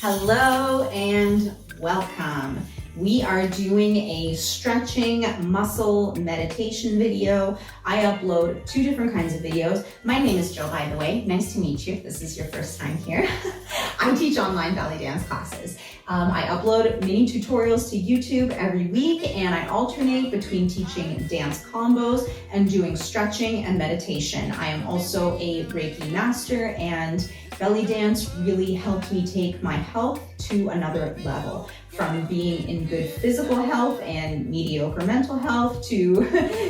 Hello and welcome. We are doing a stretching muscle meditation video. I upload 2 different kinds of videos. My name is Jill, by the way. Nice to meet you if this is your first time here. I teach online belly dance classes. I upload mini tutorials to YouTube every week, and I alternate between teaching dance combos and doing stretching and meditation. I am also a Reiki master, and belly dance really helped me take my health to another level. From being in good physical health and mediocre mental health to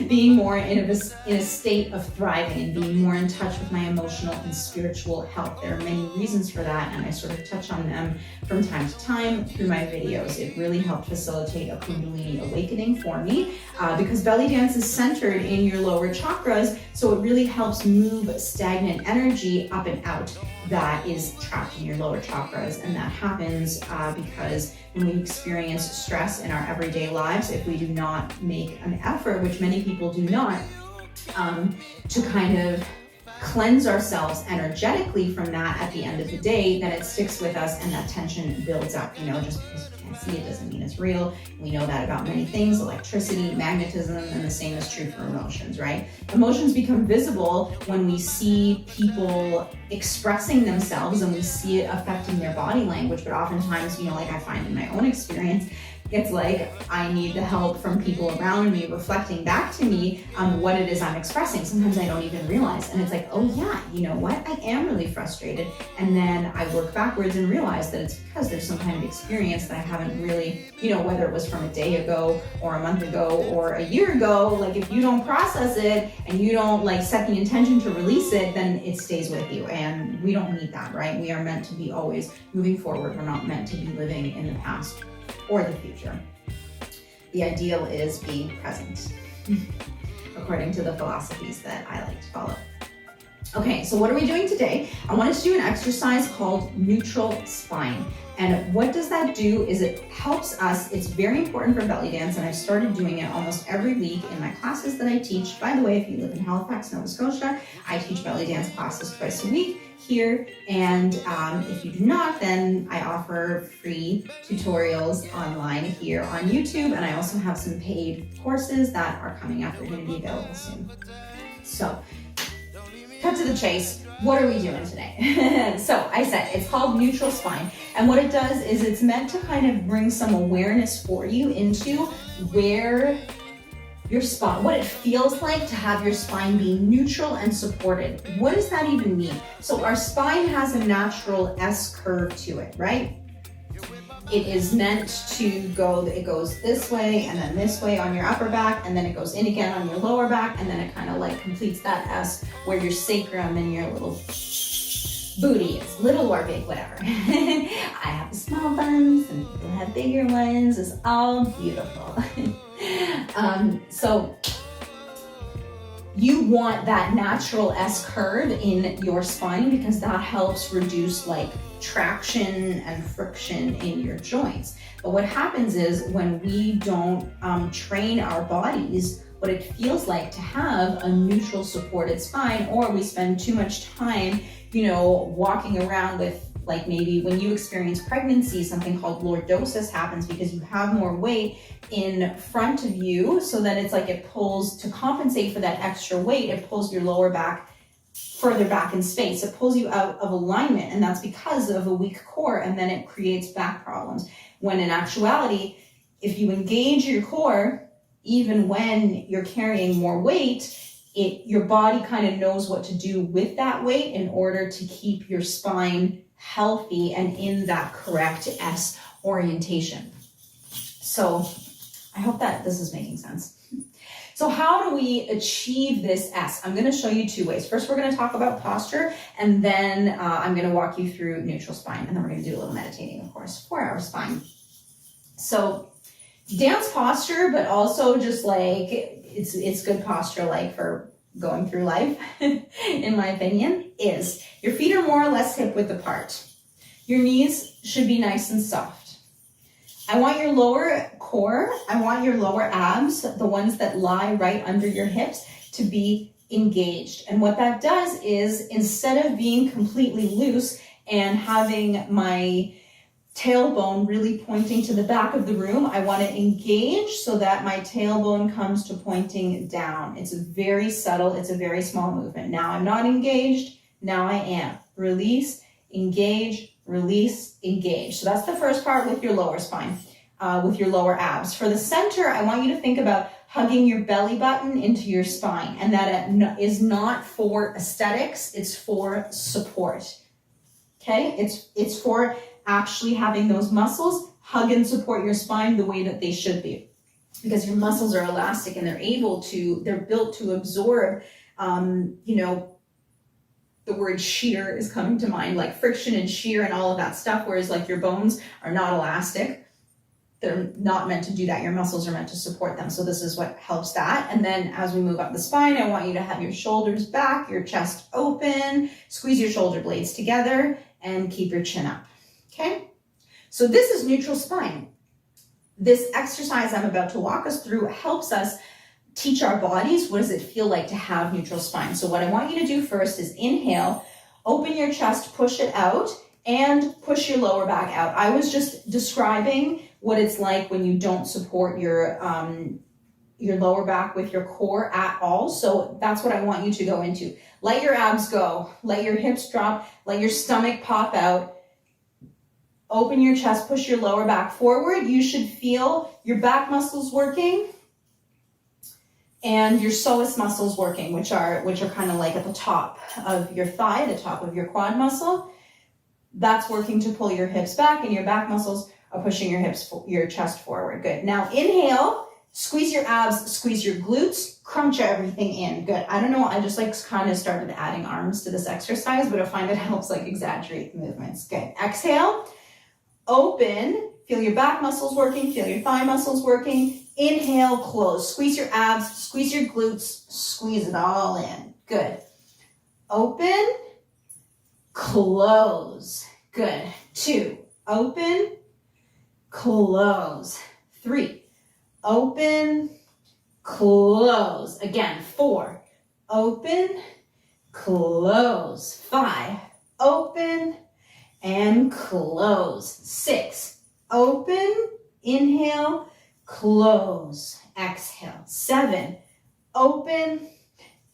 being more in a state of thriving and being more in touch with my emotional and spiritual health. There are many reasons for that, and I sort of touch on them from time to time through my videos. It really helped facilitate a Kundalini awakening for me because belly dance is centered in your lower chakras, so it really helps move stagnant energy up and out that is trapped in your lower chakras. And that happens because when we experience stress in our everyday lives, if we do not make an effort, which many people do not, to kind of cleanse ourselves energetically from that at the end of the day, then it sticks with us and that tension builds up. Just because you can't see it doesn't mean it's real. We know that about many things, electricity, magnetism, and the same is true for emotions, right? Emotions become visible when we see people expressing themselves and we see it affecting their body language, but oftentimes, like I find in my own experience, it's like I need the help from people around me reflecting back to me what it is I'm expressing. Sometimes I don't even realize. And it's like, oh yeah, you know what? I am really frustrated. And then I work backwards and realize that it's because there's some kind of experience that I haven't really, whether it was from a day ago or a month ago or a year ago, like if you don't process it and you don't set the intention to release it, then it stays with you. And we don't need that, right? We are meant to be always moving forward. We're not meant to be living in the past or the future. The ideal is being present, according to the philosophies that I like to follow. Okay, so what are we doing today? I want us to do an exercise called neutral spine. And what does that do is it helps us, it's very important for belly dance, and I've started doing it almost every week in my classes that I teach. By the way, if you live in Halifax, Nova Scotia, I teach belly dance classes twice a week here, and if you do not, then I offer free tutorials online here on YouTube, and I also have some paid courses that are coming up. They're going to be available soon. So, cut to the chase. What are we doing today? So I said it's called neutral spine, and what it does is it's meant to kind of bring some awareness for you into where your spine, what it feels like to have your spine be neutral and supported. What does that even mean? So our spine has a natural S curve to it, right? It is meant to go, it goes this way and then this way on your upper back, and then it goes in again on your lower back, and then it kind of completes that S where your sacrum and your little booty is, little or big, whatever. I have small buns and people have bigger ones. It's all beautiful. So you want that natural S curve in your spine because that helps reduce traction and friction in your joints. But what happens is when we don't train our bodies what it feels like to have a neutral supported spine, or we spend too much time, walking around with maybe when you experience pregnancy, something called lordosis happens because you have more weight in front of you, so that it's it pulls, to compensate for that extra weight, it pulls your lower back further back in space. It pulls you out of alignment, and that's because of a weak core, and then it creates back problems. When in actuality, if you engage your core, even when you're carrying more weight, your body kind of knows what to do with that weight in order to keep your spine healthy and in that correct S orientation. So I hope that this is making sense. So how do we achieve this S? I'm going to show you 2 ways. First, we're going to talk about posture, and then I'm going to walk you through neutral spine, and then we're going to do a little meditating, of course, for our spine. So dance posture, but also just it's good posture for going through life, in my opinion, is your feet are more or less hip width apart. Your knees should be nice and soft. I want your lower core, I want your lower abs, the ones that lie right under your hips, to be engaged. And what that does is, instead of being completely loose and having my tailbone really pointing to the back of the room. I want to engage so that my tailbone comes to pointing down. It's very subtle. It's a very small movement. Now I'm not engaged. Now I am. Release, engage, release, engage. So that's the first part with your lower spine, with your lower abs. For the center, I want you to think about hugging your belly button into your spine, and that is not for aesthetics. It's for support. Okay? It's for actually having those muscles hug and support your spine the way that they should be, because your muscles are elastic and they're built to absorb, the word shear is coming to mind, like friction and shear and all of that stuff, whereas like your bones are not elastic. They're not meant to do that. Your muscles are meant to support them. So this is what helps that. And then as we move up the spine, I want you to have your shoulders back, your chest open, squeeze your shoulder blades together, and keep your chin up. Okay? So this is neutral spine. This exercise I'm about to walk us through helps us teach our bodies what does it feel like to have neutral spine. So what I want you to do first is inhale, open your chest, push it out, and push your lower back out. I was just describing what it's like when you don't support your lower back with your core at all. So that's what I want you to go into. Let your abs go. Let your hips drop. Let your stomach pop out. Open your chest, push your lower back forward. You should feel your back muscles working and your psoas muscles working, which are kind of like at the top of your thigh, the top of your quad muscle. That's working to pull your hips back, and your back muscles are pushing your chest forward. Good. Now inhale, squeeze your abs, squeeze your glutes, crunch everything in. Good. I don't know, I just like kind of started adding arms to this exercise, but I find it helps like exaggerate the movements. Good. Exhale, open, feel your back muscles working, feel your thigh muscles working. Inhale, close. Squeeze your abs, squeeze your glutes, squeeze it all in. Good. Open, close. Good. 2, open, close. 3, open, close. Again, 4, open, close. 5, open, and close. 6, open, inhale, close, exhale. 7, open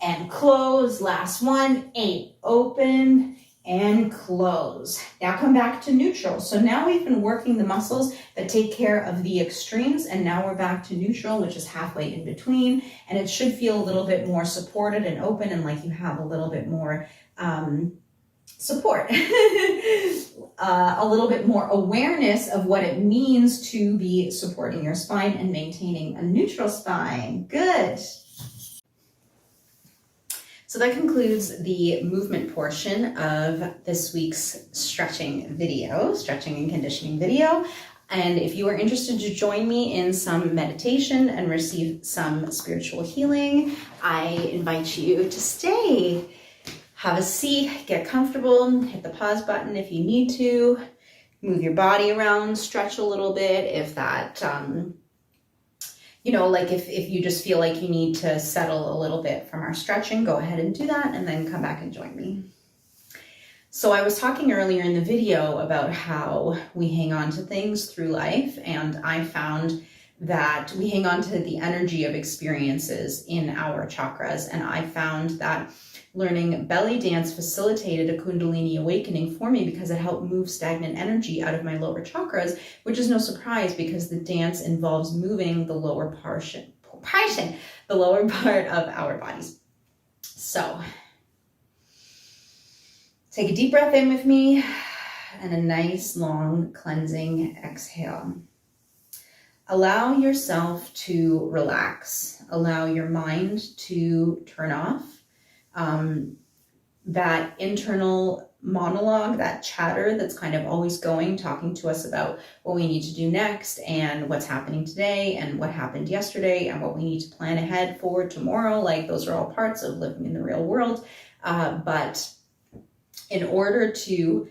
and close. Last one. 8, open and close. Now come back to neutral. So now we've been working the muscles that take care of the extremes, and now we're back to neutral, which is halfway in between, and it should feel a little bit more supported and open, and like you have a little bit more support, a little bit more awareness of what it means to be supporting your spine and maintaining a neutral spine. Good. So that concludes the movement portion of this week's stretching and conditioning video. And if you are interested to join me in some meditation and receive some spiritual healing, I invite you to stay. Have a seat, get comfortable, hit the pause button if you need to, move your body around, stretch a little bit if that, like if you just feel like you need to settle a little bit from our stretching, go ahead and do that and then come back and join me. So I was talking earlier in the video about how we hang on to things through life, and I found that we hang on to the energy of experiences in our chakras, and I found that learning belly dance facilitated a Kundalini awakening for me because it helped move stagnant energy out of my lower chakras, which is no surprise because the dance involves moving the lower part of our bodies. So take a deep breath in with me and a nice long cleansing exhale. Allow yourself to relax. Allow your mind to turn off. That internal monologue, that chatter that's kind of always going, talking to us about what we need to do next and what's happening today and what happened yesterday and what we need to plan ahead for tomorrow. Like those are all parts of living in the real world. But in order to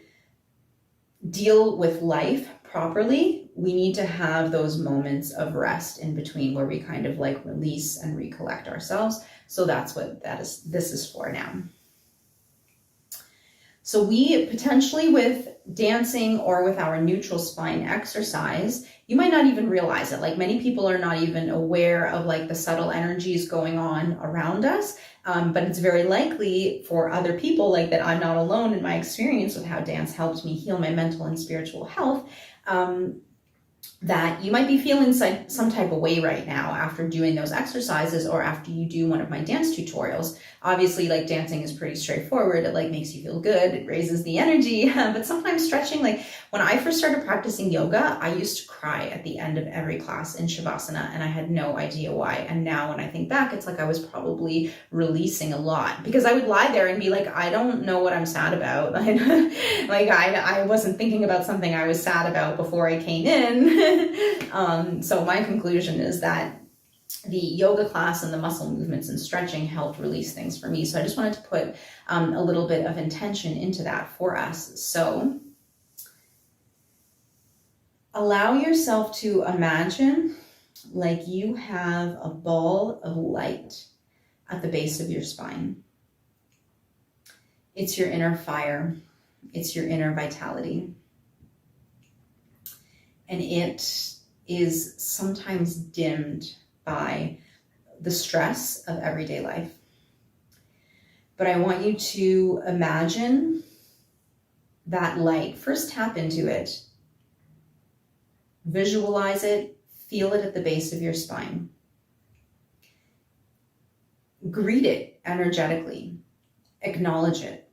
deal with life properly, we need to have those moments of rest in between where we kind of like release and recollect ourselves. So that's what this is for now. So we potentially, with dancing or with our neutral spine exercise, you might not even realize it. Like, many people are not even aware of like the subtle energies going on around us. But it's very likely for other people, like, that I'm not alone in my experience with how dance helped me heal my mental and spiritual health. That you might be feeling some type of way right now after doing those exercises, or after you do one of my dance tutorials. Obviously, like, dancing is pretty straightforward. It like makes you feel good. It raises the energy. But sometimes stretching, like when I first started practicing yoga, I used to cry at the end of every class in Shavasana, and I had no idea why. And now when I think back, it's like I was probably releasing a lot, because I would lie there and be like, I don't know what I'm sad about. Like, I wasn't thinking about something I was sad about before I came in. So my conclusion is that the yoga class and the muscle movements and stretching helped release things for me. So I just wanted to put a little bit of intention into that for us. So allow yourself to imagine like you have a ball of light at the base of your spine. It's your inner fire. It's your inner vitality. And it is sometimes dimmed by the stress of everyday life. But I want you to imagine that light. First, tap into it. Visualize it. Feel it at the base of your spine. Greet it energetically. Acknowledge it.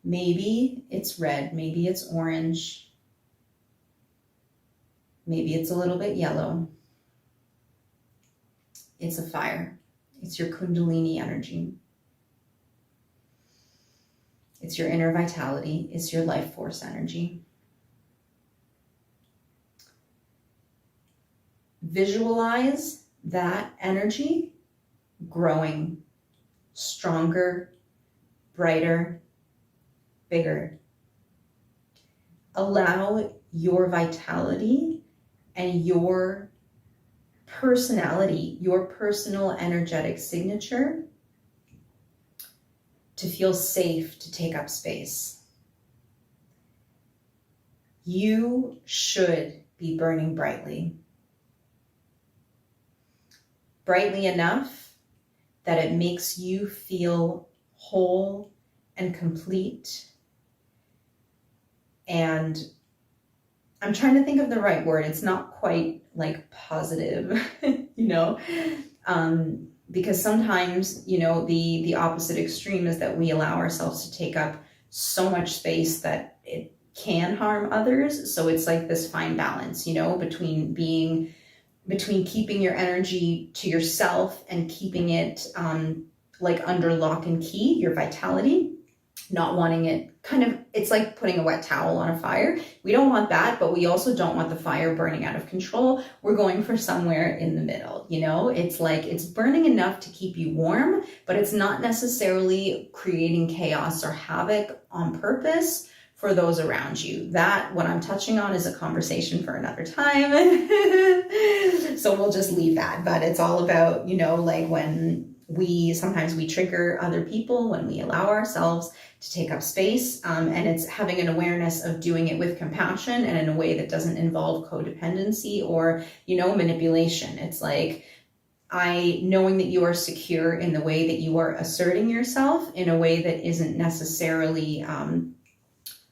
Maybe it's red. Maybe it's orange. Maybe it's a little bit yellow. It's a fire. It's your Kundalini energy. It's your inner vitality. It's your life force energy. Visualize that energy growing stronger, brighter, bigger. Allow your vitality and your personality, your personal energetic signature, to feel safe to take up space. You should be burning brightly. Brightly enough that it makes you feel whole and complete. And I'm trying to think of the right word. It's not quite like positive, because sometimes, the opposite extreme is that we allow ourselves to take up so much space that it can harm others. So it's like this fine balance, between keeping your energy to yourself and keeping it like under lock and key, your vitality, not wanting it it's like putting a wet towel on a fire. We don't want that, but we also don't want the fire burning out of control. We're going for somewhere in the middle, It's like it's burning enough to keep you warm, but it's not necessarily creating chaos or havoc on purpose for those around you. That, what I'm touching on, is a conversation for another time. So we'll just leave that. But it's all about, like when sometimes we trigger other people, when we allow ourselves to take up space, and it's having an awareness of doing it with compassion and in a way that doesn't involve codependency or, manipulation. It's like knowing that you are secure in the way that you are asserting yourself in a way that isn't necessarily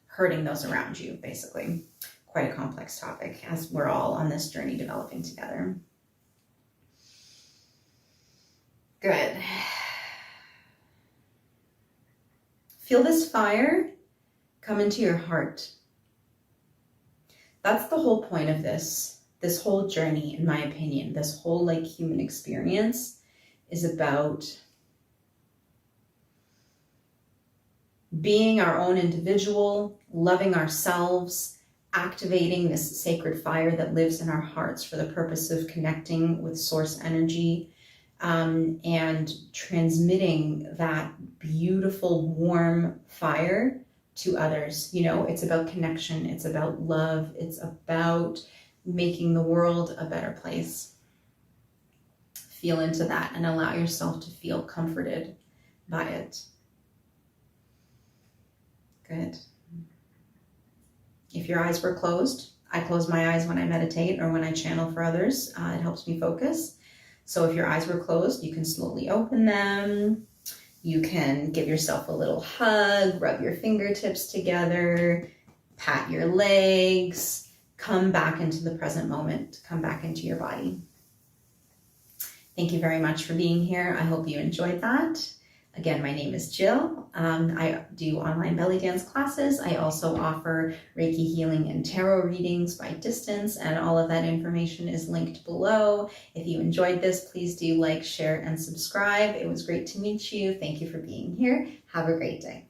hurting those around you, basically. Quite a complex topic, as we're all on this journey developing together. Good. Feel this fire come into your heart. That's the whole point of this whole journey, in my opinion. This whole human experience is about being our own individual, loving ourselves, activating this sacred fire that lives in our hearts for the purpose of connecting with source energy, and transmitting that beautiful, warm fire to others. It's about connection. It's about love. It's about making the world a better place. Feel into that and allow yourself to feel comforted by it. Good. If your eyes were closed, I close my eyes when I meditate or when I channel for others. It helps me focus. So if your eyes were closed, you can slowly open them. You can give yourself a little hug, rub your fingertips together, pat your legs, come back into the present moment, come back into your body. Thank you very much for being here. I hope you enjoyed that. Again, my name is Jill. I do online belly dance classes. I also offer Reiki healing and tarot readings by distance, and all of that information is linked below. If you enjoyed this, please do like, share, and subscribe. It was great to meet you. Thank you for being here. Have a great day.